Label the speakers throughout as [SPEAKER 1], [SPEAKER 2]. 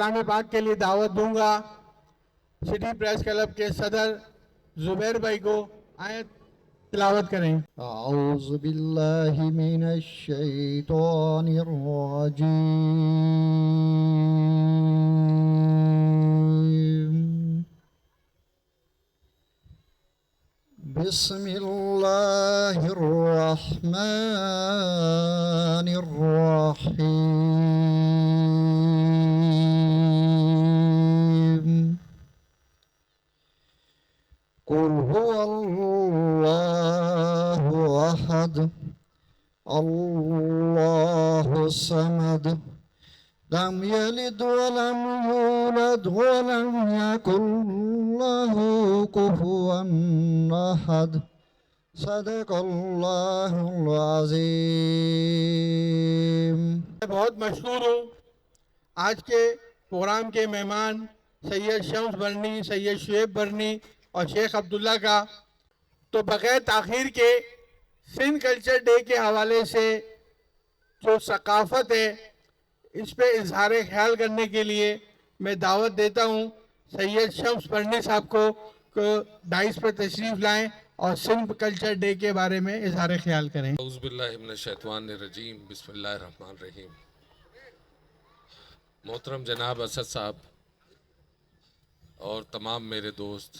[SPEAKER 1] کلام پاک کے لیے دعوت دوں گا سٹی پریس کلب کے صدر زبیر بھائی کو، آیت تلاوت کریں۔
[SPEAKER 2] اعوذ باللہ من الشیطان الرجیم، بسم اللہ الرحمن الرحیم، قل هو اللہ احد اللہ الصمد لم یلد ولم یولد ولم یکن له کفوا احد، صدق اللہ العظیم۔
[SPEAKER 1] میں بہت مشہور ہوں آج کے پروگرام کے مہمان سید شمس برنی، سید شعیب برنی اور شیخ عبداللہ کا، تو بغیر تاخیر کے سندھ کلچر ڈے کے حوالے سے جو ثقافت ہے اس پہ اظہار خیال کرنے کے لیے میں دعوت دیتا ہوں سید شمس برنی صاحب کو ڈائس پر تشریف لائیں اور سندھ کلچر ڈے کے بارے میں اظہار خیال کریں۔
[SPEAKER 3] اعوذ باللہ من الشیطان الرجیم، بسم اللہ الرحمن الرحیم۔ محترم جناب اسد صاحب اور تمام میرے دوست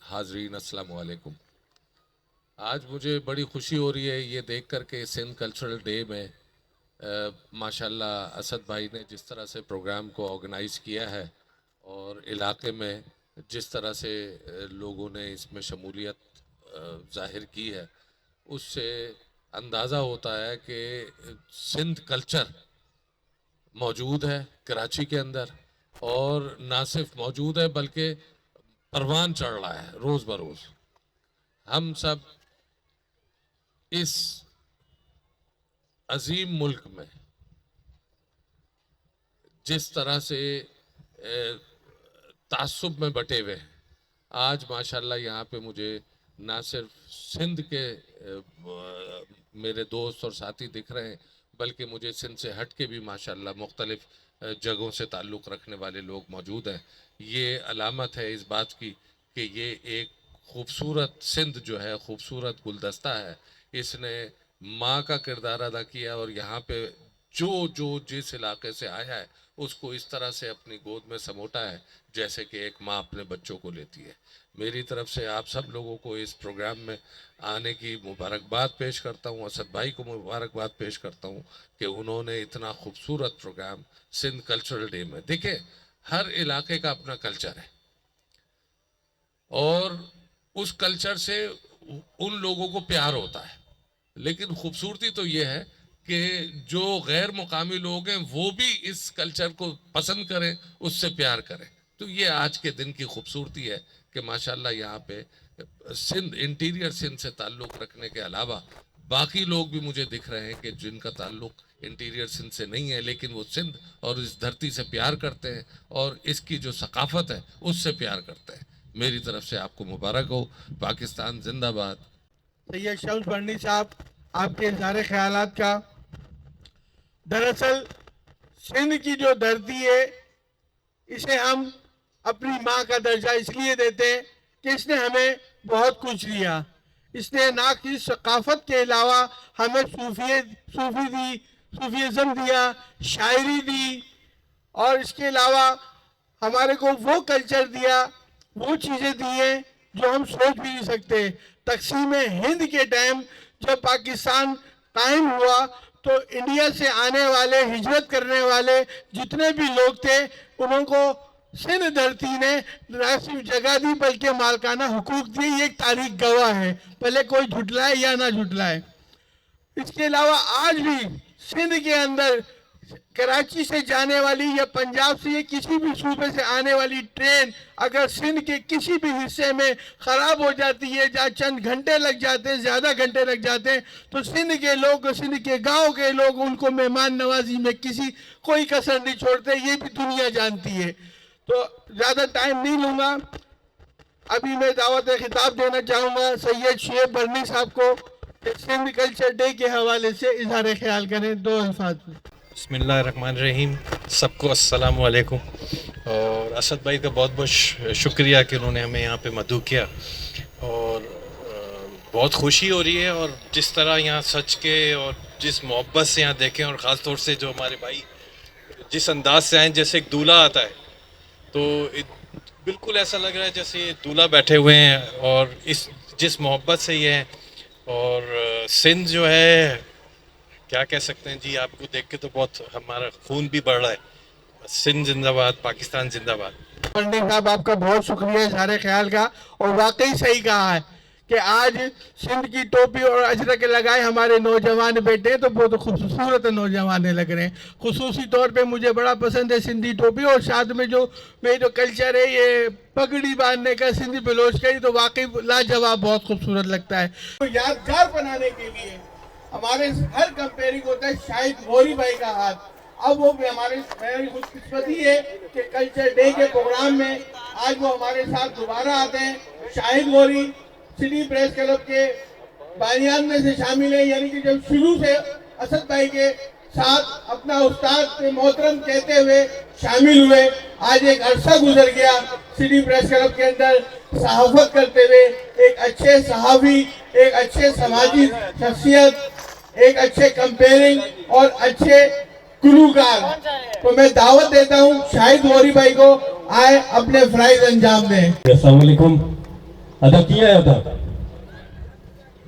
[SPEAKER 3] حاضرین، السلام علیکم۔ آج مجھے بڑی خوشی ہو رہی ہے یہ دیکھ کر کے سندھ کلچرل ڈے میں ماشاءاللہ اسد بھائی نے جس طرح سے پروگرام کو آرگنائز کیا ہے اور علاقے میں جس طرح سے لوگوں نے اس میں شمولیت ظاہر کی ہے، اس سے اندازہ ہوتا ہے کہ سندھ کلچر موجود ہے کراچی کے اندر، اور نہ صرف موجود ہے بلکہ پروان چڑھ رہا ہے روز بروز۔ ہم سب اس عظیم ملک میں جس طرح سے تعصب میں بٹے ہوئے ہیں، آج ماشاءاللہ یہاں پہ مجھے نہ صرف سندھ کے میرے دوست اور ساتھی دکھ رہے ہیں، بلکہ مجھے سندھ سے ہٹ کے بھی ماشاءاللہ مختلف جگہوں سے تعلق رکھنے والے لوگ موجود ہیں۔ یہ علامت ہے اس بات کی کہ یہ ایک خوبصورت سندھ جو ہے، خوبصورت گلدستہ ہے، اس نے ماں کا کردار ادا کیا اور یہاں پہ جو جس علاقے سے آیا ہے اس کو اس طرح سے اپنی گود میں سموٹا ہے جیسے کہ ایک ماں اپنے بچوں کو لیتی ہے۔ میری طرف سے آپ سب لوگوں کو اس پروگرام میں آنے کی مبارکباد پیش کرتا ہوں، اسد بھائی کو مبارکباد پیش کرتا ہوں کہ انہوں نے اتنا خوبصورت پروگرام سندھ کلچرل ڈے میں۔ دیکھیں، ہر علاقے کا اپنا کلچر ہے اور اس کلچر سے ان لوگوں کو پیار ہوتا ہے، لیکن خوبصورتی تو یہ ہے کہ جو غیر مقامی لوگ ہیں وہ بھی اس کلچر کو پسند کریں، اس سے پیار کریں۔ تو یہ آج کے دن کی خوبصورتی ہے کہ ماشاءاللہ یہاں پہ سندھ، انٹیریئر سندھ سے تعلق رکھنے کے علاوہ باقی لوگ بھی مجھے دکھ رہے ہیں کہ جن کا تعلق انٹیریئر سندھ سے نہیں ہے لیکن وہ سندھ اور اس دھرتی سے پیار کرتے ہیں اور اس کی جو ثقافت ہے اس سے پیار کرتے ہیں۔ میری طرف سے آپ کو مبارک ہو۔ پاکستان زندہ باد۔
[SPEAKER 1] سید شمس برنی صاحب، آپ کے اظہار خیالات کا۔ دراصل سندھ کی جو دھرتی ہے اسے ہم اپنی ماں کا درجہ اس لیے دیتے ہیں کہ اس نے ہمیں بہت کچھ دیا۔ اس نے نہ کہ ثقافت کے علاوہ ہمیں صوفیزم دیا، شاعری دی، اور اس کے علاوہ ہمارے کو وہ کلچر دیا، وہ چیزیں دی ہیں جو ہم سوچ بھی نہیں سکتے۔ تقسیم ہند کے ٹائم جب پاکستان قائم ہوا تو انڈیا سے آنے والے، ہجرت کرنے والے جتنے بھی لوگ تھے انہوں کو سندھ دھرتی نے نہ صرف جگہ دی بلکہ مالکانہ حقوق دیے۔ یہ ایک تاریخ گواہ ہے، پہلے کوئی جھٹلائے یا نہ جھٹلائے۔ اس کے علاوہ آج بھی سندھ کے اندر کراچی سے جانے والی یا پنجاب سے یا کسی بھی صوبے سے آنے والی ٹرین اگر سندھ کے کسی بھی حصے میں خراب ہو جاتی ہے، جہاں چند گھنٹے لگ جاتے ہیں، زیادہ گھنٹے لگ جاتے ہیں، تو سندھ کے لوگ، سندھ کے گاؤں کے لوگ ان کو مہمان نوازی میں کوئی کسر نہیں چھوڑتے۔ یہ بھی دنیا جانتی ہے۔ تو زیادہ ٹائم نہیں لوں گا، ابھی میں دعوت خطاب دینا چاہوں گا سید شعیب برنی صاحب کو کہ سندھ کلچر ڈے کے حوالے سے اظہار خیال کریں 2 الفاظ میں۔
[SPEAKER 4] بسم اللہ الرحمن الرحیم۔ سب کو السلام علیکم۔ اور اسد بھائی کا بہت بہت شکریہ کہ انہوں نے ہمیں یہاں پہ مدعو کیا، اور بہت خوشی ہو رہی ہے، اور جس طرح یہاں سچ کے اور جس محبت سے یہاں دیکھیں، اور خاص طور سے جو ہمارے بھائی جس انداز سے آئیں، جیسے ایک دولہا آتا ہے تو بالکل ایسا لگ رہا ہے جیسے یہ دولہا بیٹھے ہوئے ہیں، اور جس محبت سے یہ ہیں، اور سندھ جو ہے کیا کہہ سکتے ہیں جی، آپ کو دیکھ کے تو بہت ہمارا خون بھی بڑھ رہا ہے. سندھ زندہ باد، پاکستان زندہ باد.
[SPEAKER 1] پنڈت صاحب آپ کا بہت شکریہ اشارے خیال کا، اور واقعی صحیح کہا ہے کہ آج سندھ کی ٹوپی اور اجرک لگائے ہمارے نوجوان بیٹے ہیں تو بہت خوبصورت نوجوان لگ رہے ہیں. خصوصی طور پہ مجھے بڑا پسند ہے سندھی ٹوپی، اور ساتھ میں جو کلچر ہے یہ پگڑی باندھنے کا سندھی بلوچ کا، یہ تو واقعی لاجواب بہت خوبصورت لگتا ہے. یادگار بنانے کے لیے ہمارے ہر کمپیئرنگ ہوتا ہے شاہد غوری بھائی کا ہاتھ. اب وہ بھی ہماری خوش قسمتی ہے کہ کلچر ڈے کے پروگرام میں آج وہ ہمارے ساتھ دوبارہ آتے ہیں. شاہد غوری سٹی پریس کلب کے بانیان میں سے شامل ہیں، یعنی کہ جب شروع سے اسد بھائی کے ساتھ اپنا استاد محترم کہتے ہوئے شامل ہوئے. آج ایک عرصہ گزر گیا سٹی پریس کلب کے اندر صحافت کرتے ہوئے، ایک اچھے صحافی، ایک اچھے سماجی شخصیت، ایک اچھے کمپیئرنگ اور اچھے گلوکار. تو میں دعوت دیتا ہوں شاہد غوری بھائی کو آئے اپنے فرائض انجام دیں.
[SPEAKER 5] السلام علیکم. ادا کیا ہے، ادا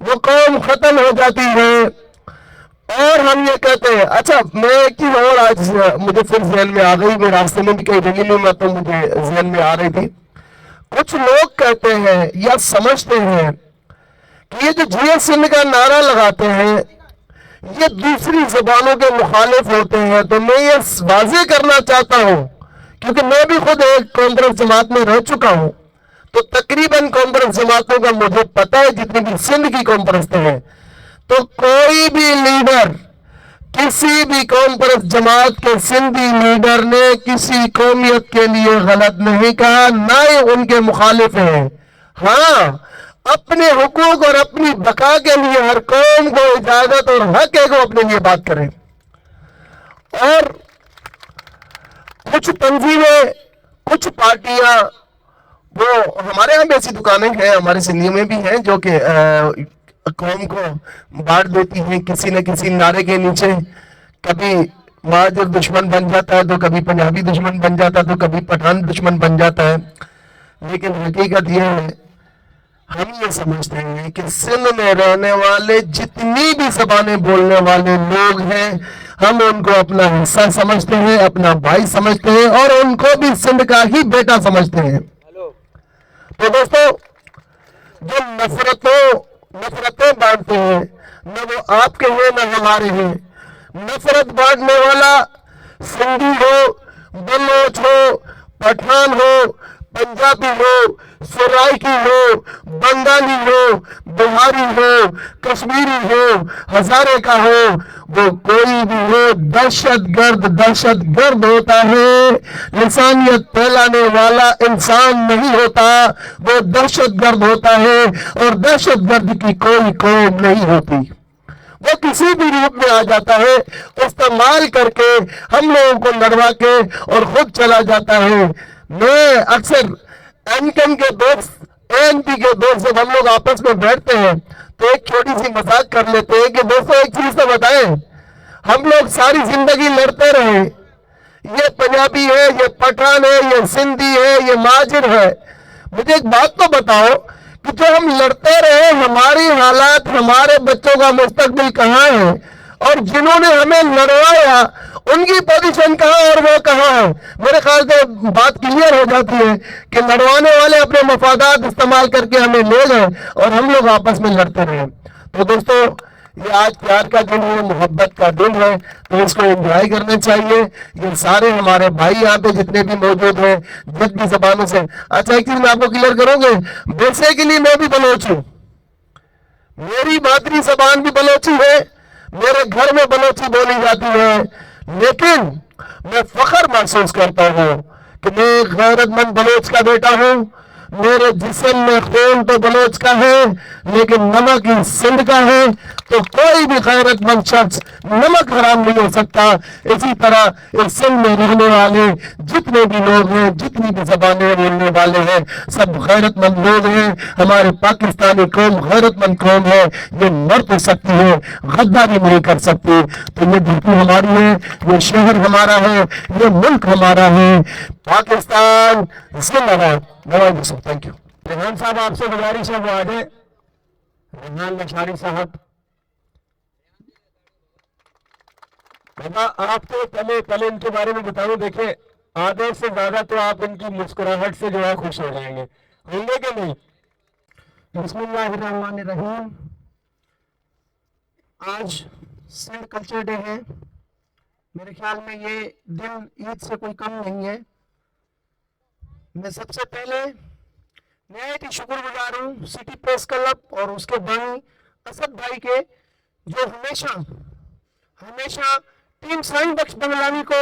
[SPEAKER 6] وہ قوم ختم ہو جاتی ہے. اور ہم یہ کہتے ہیں. اچھا میں ایک چیز اور آج مجھے پھر ذہن میں آ گئی, میں راستے میں بھی کہیں ریلی میں تو مجھے ذہن میں آ رہی تھی. کچھ لوگ کہتے ہیں یا سمجھتے ہیں کہ یہ جو جی ایس سندھ کا نعرہ لگاتے ہیں یہ دوسری زبانوں کے مخالف ہوتے ہیں. تو میں یہ واضح کرنا چاہتا ہوں, کیونکہ میں بھی خود ایک کانفرنس جماعت میں رہ چکا ہوں, تو تقریباً کانفرنس جماعتوں کا مجھے پتہ ہے جتنی بھی سندھ کی کانفرنسیں ہیں. تو کوئی بھی لیڈر, کسی بھی کانفرنس جماعت کے سندھی لیڈر نے کسی قومیت کے لیے غلط نہیں کہا, نہ ہی ان کے مخالف ہیں. ہاں, اپنے حقوق اور اپنی بقا کے لیے ہر قوم کو اجازت اور حق ہے کہ اپنے لیے بات کریں. اور کچھ تنظیمیں, کچھ پارٹیاں, وہ ہمارے ہاں بھی ایسی دکانیں ہیں, ہمارے سندھیوں میں بھی ہیں, جو کہ قوم کو بانٹ دیتی ہیں کسی نہ کسی نعرے کے نیچے. کبھی مہاجر دشمن بن جاتا ہے, تو کبھی پنجابی دشمن بن جاتا ہے, تو کبھی پٹھان دشمن بن جاتا ہے. لیکن حقیقت یہ ہے, ہم یہ سمجھتے ہیں کہ سندھ میں رہنے والے جتنی بھی زبانیں بولنے والے لوگ ہیں, ہم ان کو اپنا حصہ سمجھتے ہیں, اپنا بھائی سمجھتے ہیں, اور ان کو بھی سندھ کا ہی بیٹا سمجھتے ہیں. تو دوستو, جو نفرتیں بانٹتے ہیں, نہ وہ آپ کے ہیں نہ ہمارے ہیں. نفرت بانٹنے والا سندھی ہو, بلوچ ہو, پٹھان ہو, پنجابی ہو, سرائکی ہو, بنگالی ہو, بہاری ہو, کشمیری ہو, ہزارے کا ہو, وہ کوئی بھی ہو, دہشت گرد ہوتا ہے. لسانیت پھیلانے والا انسان نہیں ہوتا, وہ دہشت گرد ہوتا ہے. اور دہشت گرد کی کوئی قوم نہیں ہوتی, وہ کسی بھی روپ میں آ جاتا ہے, استعمال کر کے ہم لوگوں کو لڑوا کے اور خود چلا جاتا ہے. میں اکثر این کے دوست, ANP کے دوست, جب ہم لوگ آپس میں بیٹھتے ہیں تو ایک چھوٹی سی مذاق کر لیتے ہیں کہ دوستو ایک چیز تو بتائیں, ہم لوگ ساری زندگی لڑتے رہے, یہ پنجابی ہے, یہ پٹھان ہے, یہ سندھی ہے, یہ مہاجر ہے, مجھے ایک بات تو بتاؤ کہ جو ہم لڑتے رہے, ہماری حالات, ہمارے بچوں کا مستقبل کہاں ہے, اور جنہوں نے ہمیں لڑوایا ان کی پوزیشن کہاں اور وہ کہاں ہے. میرے خیال سے بات کلیئر ہو جاتی ہے کہ لڑوانے والے اپنے مفادات استعمال کر کے ہمیں لے گئے اور ہم لوگ آپس میں لڑتے رہے. تو دوستو, یہ آج پیار کا دن ہے, محبت کا دن ہے, تو اس کو انجوائے کرنا چاہیے. یہ سارے ہمارے بھائی یہاں پہ جتنے بھی موجود ہیں, جت بھی زبانوں سے. اچھا ایک چیز میں آپ کو کلیئر کروں گے, بیسیکلی میں بھی بلوچ ہوں, میری مادری زبان بھی بلوچی ہے, میرے گھر میں بلوچی بولی جاتی ہے, لیکن میں فخر محسوس کرتا ہوں کہ میں غیرت مند بلوچ کا بیٹا ہوں. میرے جسم میں خون تو بلوچ کا ہے, لیکن نمک ہی سندھ کا ہے. تو کوئی بھی غیرت مند شخص نمک حرام نہیں ہو سکتا. اسی طرح اس سندھ میں رہنے والے جتنے بھی لوگ ہیں, جتنی بھی زبانیں بولنے والے ہیں, سب غیرت مند لوگ ہیں. ہمارے پاکستانی قوم غیرت مند قوم ہے, یہ مر تو سکتی ہے, غداری نہیں کر سکتی. تو یہ دھرتی ہماری ہے, یہ شہر ہمارا ہے, یہ ملک ہمارا ہے. پاکستان زندہ باد. Thank you.
[SPEAKER 5] ریحان صاحب آپ سے گزارش ہے وہ آ جائیں. ریحان لشاری صاحب, آپ کو پہلے ان کے بارے میں بتاؤں. دیکھیں, آدھے سے زیادہ تو آپ ان کی مسکراہٹ سے جو ہے خوش ہو جائیں گے, ہوں گے کہ نہیں؟ بسم اللہ الرحمن الرحیم. آج سندھ کلچر ڈے ہے. میرے خیال میں یہ دن عید سے کوئی کم نہیں ہے. میں سب سے پہلے نہایت ہی شکر گزار ہوں سٹی پریس کلب اور اس کے بانی اسد بھائی کے, جو ہمیشہ ٹیم سائن بخش بنگلانی کو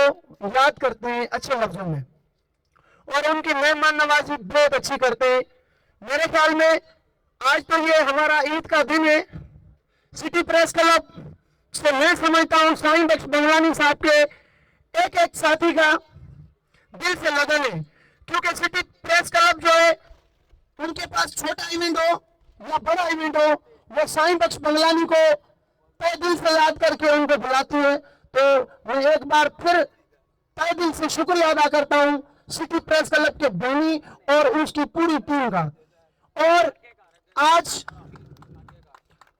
[SPEAKER 5] یاد کرتے ہیں اچھے لفظوں میں, اور ان کی مہمان نوازی بہت اچھی کرتے ہیں. میرے خیال میں آج تو یہ ہمارا عید کا دن ہے. سٹی پریس کلب سے میں سمجھتا ہوں سائن بخش بنگلانی صاحب کے ایک ایک ساتھی کا دل سے لگن ہے, کیونکہ سٹی پریس کلب جو ہے ان کے پاس چھوٹا ایونٹ ہو یا بڑا ایونٹ ہو, وہ سائن بخش بنگلانی کو تہ دل سے یاد کر کے ان کو بلاتی ہے. تو میں ایک بار پھر تہ دل سے شکریہ ادا کرتا ہوں سٹی پریس کلب کے بانی اور اس کی پوری ٹیم کا. اور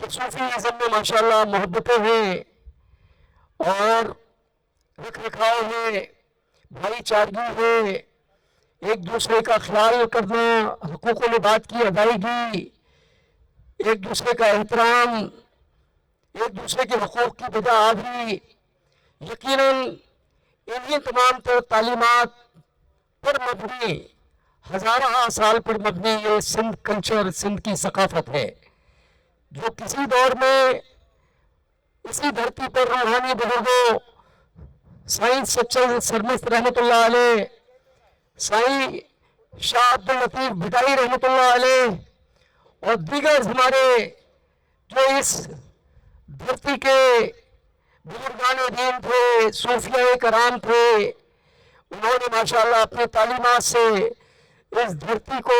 [SPEAKER 7] کہ صوفیزم میں ماشاءاللہ محبتیں ہیں اور رکھ رکھاؤ ہے، بھائی چارگی ہے، ایک دوسرے کا خیال کرنا، حقوق و لباد کی ادائیگی، ایک دوسرے کا احترام، ایک دوسرے کے حقوق کی بجا آوری، یقیناً انہی تمام تر تعلیمات پر مبنی، ہزارہ سال پر مبنی یہ سندھ کلچر، سندھ کی ثقافت ہے، جو کسی دور میں اسی دھرتی پر روحانی بزرگوں سائیں سچل سرمست رحمۃ اللہ علیہ، سائیں شاہ عبد اللطیف بھٹائی رحمۃ اللہ علیہ اور دیگر ہمارے جو اس دھرتی کے بزرگان دین تھے، صوفیاء کرام تھے، انہوں نے ماشاءاللہ اپنی تعلیمات سے اس دھرتی کو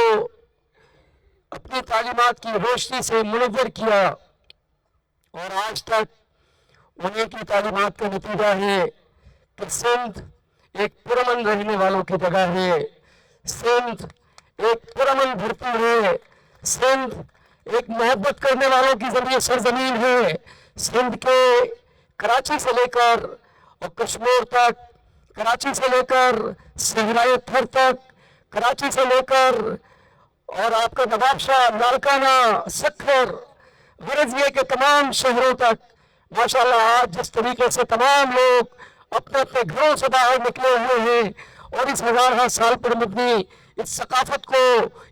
[SPEAKER 7] اپنی تعلیمات کی روشنی سے منور کیا، اور آج تک انہیں کی تعلیمات کا نتیجہ ہے کہ سندھ ایک پرامن رہنے والوں کی جگہ ہے، سندھ ایک پرامن دھرتی ہے، سندھ ایک محبت کرنے والوں کی سرزمین ہے۔ سندھ کے کراچی سے لے کر اور کشمیر تک، کراچی سے لے کر صحرائے تھر تک، کراچی سے لے کر اور آپ کا نواب شاہ، لاڑکانہ، سکھر، غرض یہ کہ تمام شہروں تک ماشاءاللہ آج جس طریقے سے تمام لوگ اپنے اپنے گھروں سے باہر نکلے ہوئے ہیں اور اس ہزارہ سال پر مبنی اس ثقافت کو،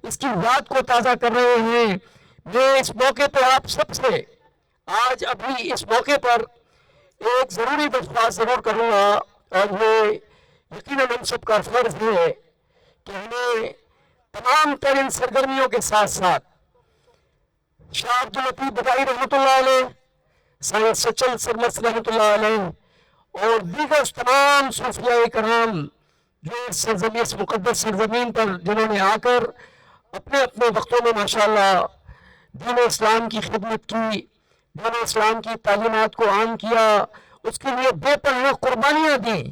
[SPEAKER 7] اس کی یاد کو تازہ کر رہے ہیں، میں اس موقع پہ آپ سب سے آج ابھی اس موقع پر ایک ضروری درخواست ضرور کروں گا، اور یہ یقیناً ہم سب کا فرض ہے کہ ہمیں تمام تر ان سرگرمیوں کے ساتھ ساتھ شاہ عبد اللطیف بھٹائی رحمۃ اللہ علیہ، سائیں سچل سرمست رحمۃ اللہ علیہ اور دیگر تمام صوفیاء کرام جو اس مقدس سرزمین پر جنہوں نے آ کر اپنے اپنے وقتوں میں ماشاءاللہ دین اسلام کی خدمت کی، دین اسلام کی تعلیمات کو عام کیا، اس کے لیے بے پناہ قربانیاں دیں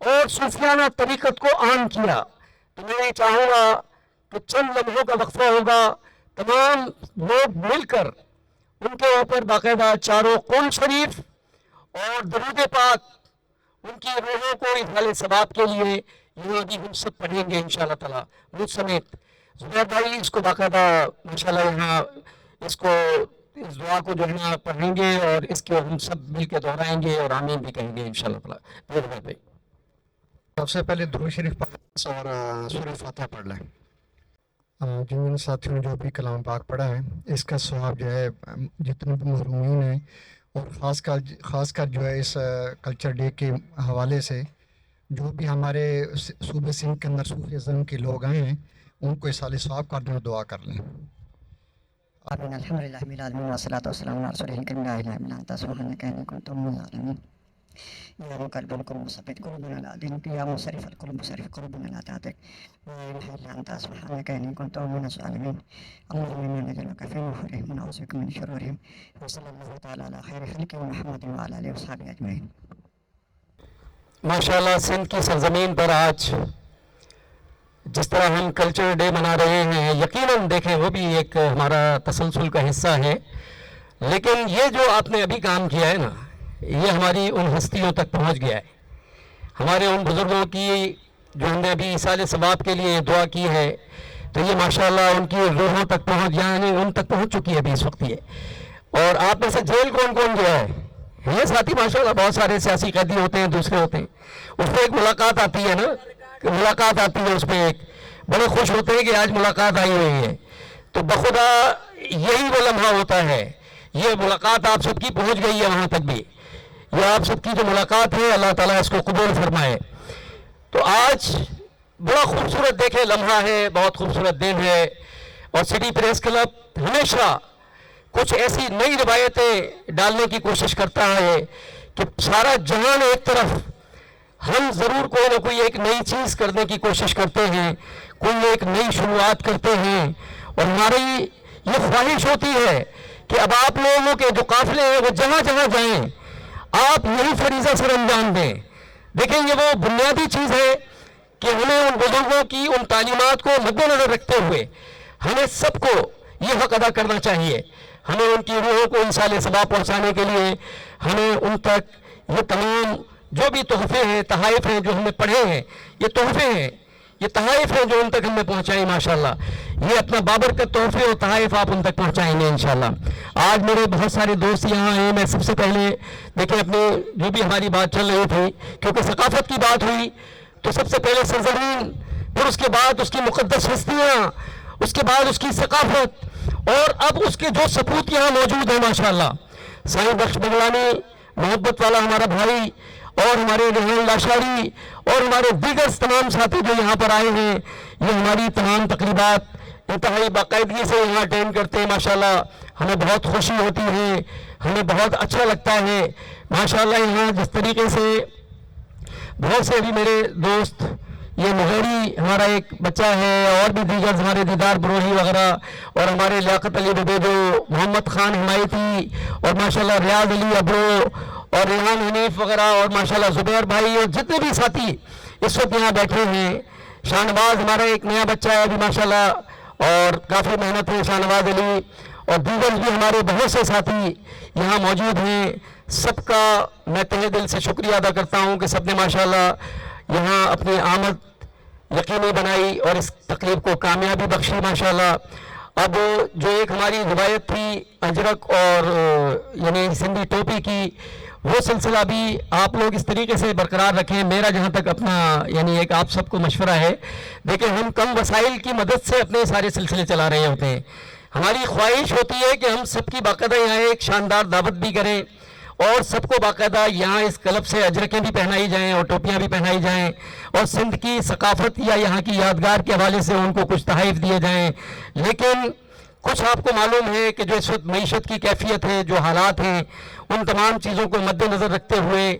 [SPEAKER 7] اور صوفیانہ طریقت کو عام کیا، تو میں یہ چاہوں گا کہ چند لمحوں کا وقفہ ہوگا، تمام لوگ مل کر ان کے اوپر باقاعدہ چاروں قول شریف اور درود پاک ان کی روحوں کو اظہار ثواب کے لیے یہاں بھی ہم سب پڑھیں گے انشاءاللہ تعالیٰ، مجھ سمیت زبیر بھائی اس کو باقاعدہ ماشاءاللہ یہاں اس دعا کو جو ہے نا پڑھیں گے اور اس کو ہم سب مل کے دہرائیں گے اور آمین بھی کہیں گے انشاءاللہ تعالیٰ۔ زبیر بھائی
[SPEAKER 8] سب سے پہلے درود شریف پڑھ اور سورہ فاتحہ پڑھ لیں۔ جن ساتھیوں نے جو بھی کلام پاک پڑھا ہے اس کا ثواب جو ہے جتنے بھی محرومین ہیں اور خاص کر جو ہے اس کلچر ڈے کے حوالے سے جو بھی ہمارے صوبے سندھ کے اندر صوفیزم کے لوگ آئے ہیں ان کو اصال ثواب کا دعا کر لیں۔
[SPEAKER 9] آمین۔ الحمدللہ رب العالمین والصلاۃ والسلام علی رسول الکریم لا الہ الا انت سبحانک انی کنت من الظالمین۔ یا مقلب القلوب ثبت قلوبنا علی دینک یا مصرف القلوب صرف قلوبنا علی طاعتک لا الہ الا انت سبحانک انی کنت من الظالمین۔ اللهم انا نجعلک فی نحورهم ونعوذ بک من شرورهم وصلی اللہ تعالی علی خیر خلقہ محمد وعلی آلہ وصحبہ اجمعین۔
[SPEAKER 7] ماشاءاللہ سندھ کی سرزمین پر آج جس طرح ہم کلچر ڈے منا رہے ہیں، یقیناً دیکھیں وہ بھی ایک ہمارا تسلسل کا حصہ ہے، لیکن یہ جو آپ نے ابھی کام کیا ہے نا، یہ ہماری ان ہستیوں تک پہنچ گیا ہے، ہمارے ان بزرگوں کی جو ہم نے ابھی ایصال ثواب کے لیے دعا کی ہے، تو یہ ماشاءاللہ ان کی روحوں تک یعنی ان تک پہنچ چکی ہے ابھی اس وقت یہ۔ اور آپ میں سے جیل کون کون گیا ہے؟ یہ ساتھی ماشاءاللہ بہت سارے سیاسی قیدی ہوتے ہیں، دوسرے ہوتے ہیں، اس پہ ایک ملاقات آتی ہے نا، ملاقات آتی ہے، اس پہ ایک بڑے خوش ہوتے ہیں کہ آج ملاقات آئی ہوئی ہے، تو بخدا یہی وہ لمحہ ہوتا ہے، یہ ملاقات آپ سب کی پہنچ گئی ہے وہاں تک بھی، یہ آپ سب کی جو ملاقات ہے اللہ تعالیٰ اس کو قبول فرمائے۔ تو آج بڑا خوبصورت دیکھیں لمحہ ہے، بہت خوبصورت دن ہے، اور سٹی پریس کلب ہمیشہ کچھ ایسی نئی روایتیں ڈالنے کی کوشش کرتا ہے کہ سارا جہان ایک طرف، ہم ضرور کوئی نہ کوئی ایک نئی چیز کرنے کی کوشش کرتے ہیں، کوئی ایک نئی شروعات کرتے ہیں، اور ہماری یہ خواہش ہوتی ہے کہ اب آپ لوگوں کے جو قافلے ہیں وہ جہاں جہاں جائیں آپ یہی فریضہ سر انجام دیں۔ دیکھیں یہ وہ بنیادی چیز ہے کہ ہمیں ان بزرگوں کی ان تعلیمات کو مد نظر رکھتے ہوئے ہمیں سب کو یہ حق ادا کرنا چاہیے۔ ہمیں ان کی روحوں کو انشاءاللہ ثواب پہنچانے کے لیے ہمیں ان تک یہ تمام جو بھی تحفے ہیں، تحائف ہیں جو ہم نے پڑھے ہیں، یہ تحفے ہیں، یہ تحائف ہیں جو ان تک ہم نے پہنچائیں ماشاءاللہ. یہ اپنا بابرکت تحفے اور تحائف آپ ان تک پہنچائیں گے انشاءاللہ. آج میرے بہت سارے دوست یہاں ہیں. میں سب سے پہلے دیکھیں اپنے جو بھی ہماری بات چل رہی تھی، کیونکہ ثقافت کی بات ہوئی تو سب سے پہلے سرزمین، پھر اس کے بعد اس کی مقدس ہستیاں، اس کے بعد اس کی ثقافت، اور اب اس کے جو سپوت یہاں موجود ہیں ماشاءاللہ. سائیں بخش بغلانی محبت والا ہمارا بھائی، اور ہمارے ریحان لاشاری اور ہمارے دیگر تمام ساتھی جو یہاں پر آئے ہیں، یہ ہماری تمام تقریبات انتہائی باقاعدگی سے یہاں اٹینڈ کرتے ہیں ماشاءاللہ. ہمیں بہت خوشی ہوتی ہے، ہمیں بہت اچھا لگتا ہے ماشاءاللہ. یہاں جس طریقے سے بہت سے ابھی میرے دوست، یہ مغیری ہمارا ایک بچہ ہے، اور بھی دیگر ہمارے دیدار بروہی وغیرہ، اور ہمارے لیاقت علی ببیدو، محمد خان حمایتی، اور ماشاءاللہ ریاض علی ابرو، اور ریحان حنیف وغیرہ، اور ماشاءاللہ زبیر بھائی، اور جتنے بھی ساتھی اس وقت یہاں بیٹھے ہیں. شاہنواز ہمارا ایک نیا بچہ ہے ابھی ماشاءاللہ، اور کافی محنت ہے شاہنواز علی، اور دیگر بھی ہمارے بہت سے ساتھی یہاں موجود ہیں. سب کا میں تہہ دل سے شکریہ ادا کرتا ہوں کہ سب نے ماشاءاللہ یہاں اپنی آمد یقینی بنائی اور اس تقریب کو کامیابی بخشی ماشاءاللہ. اب جو ایک ہماری روایت تھی اجرک اور یعنی سندھی ٹوپی کی، وہ سلسلہ بھی آپ لوگ اس طریقے سے برقرار رکھیں. میرا جہاں تک اپنا یعنی ایک آپ سب کو مشورہ ہے، دیکھیں ہم کم وسائل کی مدد سے اپنے سارے سلسلے چلا رہے ہوتے ہیں. ہماری خواہش ہوتی ہے کہ ہم سب کی باقاعدہ یہاں ایک شاندار دعوت بھی کریں، اور سب کو باقاعدہ یہاں اس کلب سے اجرکیں بھی پہنائی جائیں اور ٹوپیاں بھی پہنائی جائیں، اور سندھ کی ثقافت یا یہاں کی یادگار کے حوالے سے ان کو کچھ تحائف دیے جائیں. لیکن کچھ آپ کو معلوم ہے کہ جو اس وقت معیشت کی کیفیت ہے، جو حالات ہیں، ان تمام چیزوں کو مد نظر رکھتے ہوئے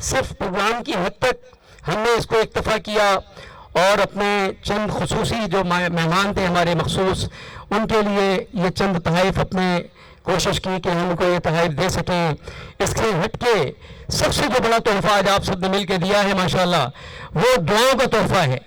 [SPEAKER 7] صرف پروگرام کی حد تک ہم نے اس کو اکتفا کیا، اور اپنے چند خصوصی جو مہمان تھے ہمارے مخصوص، ان کے لیے یہ چند تحائف اپنے کوشش کی کہ ہم کو یہ تحائف دے سکیں. اس سے ہٹ کے سب سے جو بڑا تحفہ آج آپ سب نے مل کے دیا ہے ماشاءاللہ، وہ دعاؤں کا تحفہ ہے،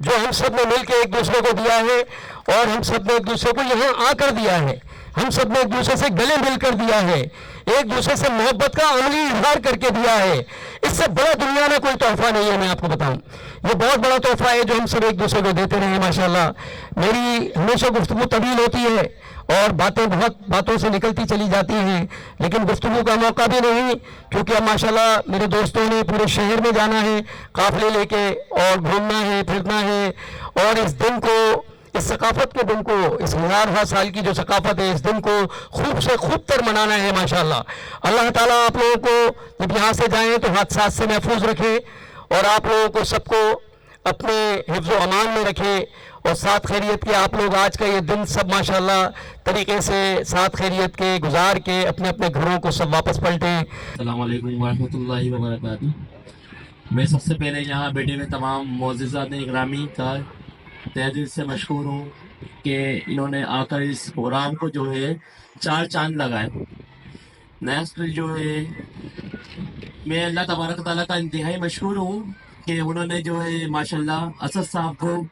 [SPEAKER 7] جو ہم سب نے مل کے ایک دوسرے کو دیا ہے، اور ہم سب نے ایک دوسرے کو یہاں آ کر دیا ہے. ہم سب نے ایک دوسرے سے گلے مل کر دیا ہے، ایک دوسرے سے محبت کا عملی اظہار کر کے دیا ہے. اس سے بڑا دنیا میں کوئی تحفہ نہیں ہے. میں آپ کو بتاؤں، یہ بہت بڑا تحفہ ہے جو ہم سب ایک دوسرے کو دیتے رہے ماشاءاللہ. میری ہمیشہ گفتگو طویل ہوتی ہے اور باتیں بہت باتوں سے نکلتی چلی جاتی ہیں، لیکن گفتگو کا موقع بھی نہیں، کیونکہ اب ماشاءاللہ میرے دوستوں نے پورے شہر میں جانا ہے قافلے لے کے، اور گھومنا ہے، پھرنا ہے، اور اس دن کو، اس ثقافت کے دن کو، اس ہزارہا سال کی جو ثقافت ہے، اس دن کو خوب سے خوب تر منانا ہے ماشاءاللہ. اللہ تعالیٰ آپ لوگوں کو جب یہاں سے جائیں تو حادثات سے محفوظ رکھے، اور آپ لوگوں کو سب کو اپنے حفظ و امان میں رکھے، اور ساتھ خیریت کے آپ لوگ آج کا یہ دن سب ماشاءاللہ طریقے سے ساتھ خیریت کے گزار کے اپنے اپنے گھروں کو سب واپس پلٹیں.
[SPEAKER 10] السلام علیکم ورحمۃ اللہ وبرکاتہ. میں سب سے پہلے یہاں بیٹھے ہوئے تمام معززات اکرامی کا تہہ دل سے مشکور ہوں کہ انہوں نے آ کر اس پروگرام کو جو ہے 4 چاند لگائے. نیکسٹ جو ہے میں اللہ تبارک تعالیٰ کا انتہائی مشکور ہوں کہ انہوں نے جو ہے ماشاءاللہ اسد صاحب کو،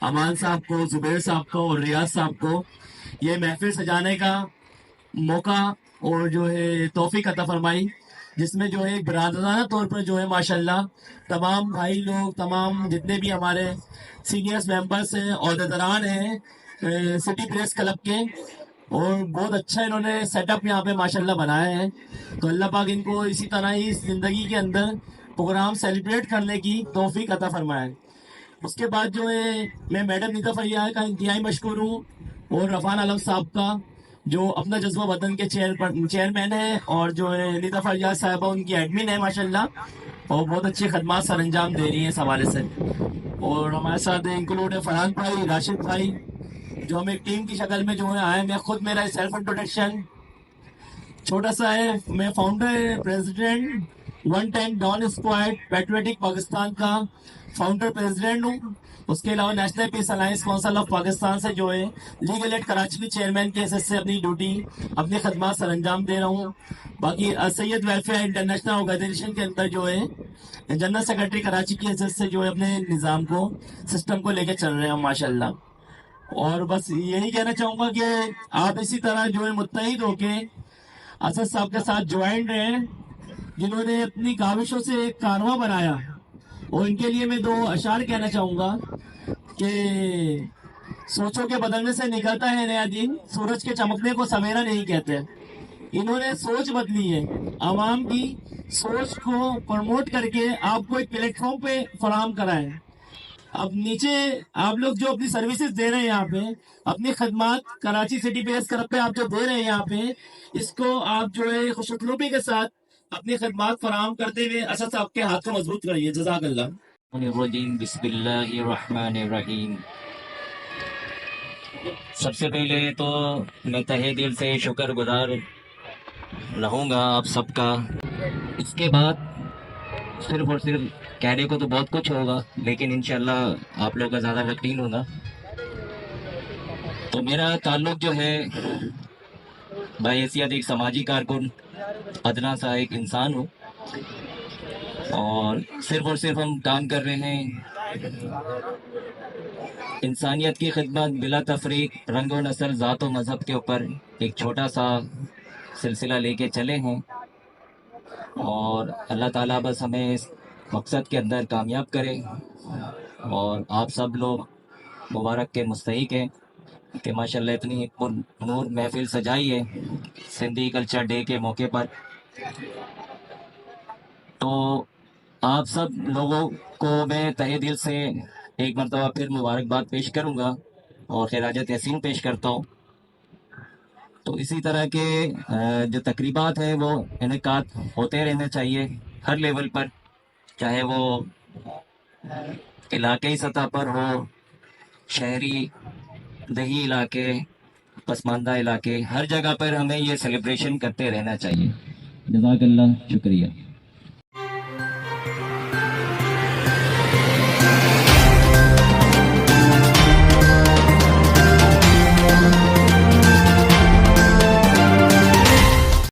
[SPEAKER 10] امان صاحب کو، زبیر صاحب کو اور ریاض صاحب کو یہ محفل سجانے کا موقع اور جو ہے توفیق عطا فرمائی، جس میں جو ہے برادرانہ طور پر جو ہے ماشاءاللہ تمام بھائی لوگ، تمام جتنے بھی ہمارے سینئرز ممبرس ہیں، عہدیداران ہیں سٹی پریس کلب کے، اور بہت اچھا انہوں نے سیٹ اپ یہاں پہ ماشاءاللہ بنایا ہے. تو اللہ پاک ان کو اسی طرح ہی زندگی کے اندر پروگرام سیلیبریٹ کرنے کی توفیق عطا فرمائے. اس کے بعد جو ہے میں میڈم نیتا فریار کا انتہائی مشکور ہوں، اور رفان عالم صاحب کا جو اپنا جذبہ وطن کے چیئرمین ہیں، اور جو ہے نیتا فریار صاحبہ ان کی ایڈمن ہے ماشاءاللہ، اور بہت اچھی خدمات سر انجام دے رہی ہیں اس حوالے سے. اور ہمارے ساتھ انکلوڈ ہے فرحان بھائی، راشد بھائی، جو ہم ایک ٹیم کی شکل میں جو ہے آئے. میں خود میرا سیلف انٹروڈکشن چھوٹا سا ہے. میں founder president 110 don squad patriotic Pakistan کا فاؤنڈر پریزیڈنٹ ہوں. اس کے علاوہ national peace alliance council of Pakistan سے جو ہے لیگل ایڈ کراچی کے چیئرمین کے حیثیت سے اپنی ڈیوٹی، اپنی خدمات سر انجام دے رہا ہوں. باقی سید ویلفیئر انٹرنیشنل آرگنائزیشن کے اندر جو ہے جنرل سیکرٹری کراچی کی حیثیت سے جو ہے اپنے نظام کو، سسٹم کو لے کے چل رہے ہیں ماشاءاللہ. اور بس یہی کہنا چاہوں گا کہ آپ اسی طرح جو ہے متحد ہو کے اسد صاحب کے ساتھ جوائنٹ رہیں، جنہوں نے اپنی کاوشوں سے ایک کارواں بنایا، اور ان کے لیے میں 2 اشعار کہنا چاہوں گا کہ سوچوں کے بدلنے سے نکلتا ہے نیا دن، سورج کے چمکنے کو سویرا نہیں کہتے۔ انہوں نے سوچ بدلی ہے، عوام کی سوچ کو پروموٹ کر کے آپ کو ایک پلیٹ فارم پہ فراہم کرا ہے۔ اب نیچے آپ لوگ جو اپنی سروسز دے رہے ہیں یہاں پہ، اپنی خدمات کراچی سٹی پیس کلب پہ آپ جو دے رہے ہیں یہاں پہ، اس کو آپ جو ہے خوش اسلوبی کے ساتھ اپنی خدمات فراہم کرتے ہوئے اسد صاحب کے ہاتھ کو مضبوط کریے۔ جزاک اللہ۔
[SPEAKER 11] الرجیم بسم اللہ الرحمن الرحیم۔ سب سے پہلے تو میں تہہ دل سے شکر گزار رہوں گا آپ سب کا۔ اس کے بعد صرف اور صرف کہنے کو تو بہت کچھ ہوگا، لیکن انشاءاللہ آپ لوگ کا زیادہ وقت نہیں ہوگا۔ تو میرا تعلق جو ہے بحیثیت ایک سماجی کارکن، ادنا سا ایک انسان ہوں، اور صرف ہم کام کر رہے ہیں انسانیت کی خدمت بلا تفریق، رنگ و نسل، ذات و مذہب کے اوپر ایک چھوٹا سا سلسلہ لے کے چلے ہیں، اور اللہ تعالیٰ بس ہمیں اس مقصد کے اندر کامیاب کرے، اور آپ سب لوگ مبارک کے مستحق ہیں کہ ماشاءاللہ اتنی نور محفل سجائی ہے سندھی کلچر ڈے کے موقع پر۔ تو آپ سب لوگوں کو میں تہہ دل سے ایک مرتبہ پھر مبارکباد پیش کروں گا اور خراج تحسین پیش کرتا ہوں۔ تو اسی طرح کے جو تقریبات ہیں وہ انعقاد ہوتے رہنے چاہیے ہر لیول پر، چاہے وہ علاقائی سطح پر ہو، شہری دیہی علاقے، پسماندہ علاقے، ہر جگہ پر ہمیں یہ سیلیبریشن کرتے رہنا چاہیے۔ جزاک اللہ، شکریہ۔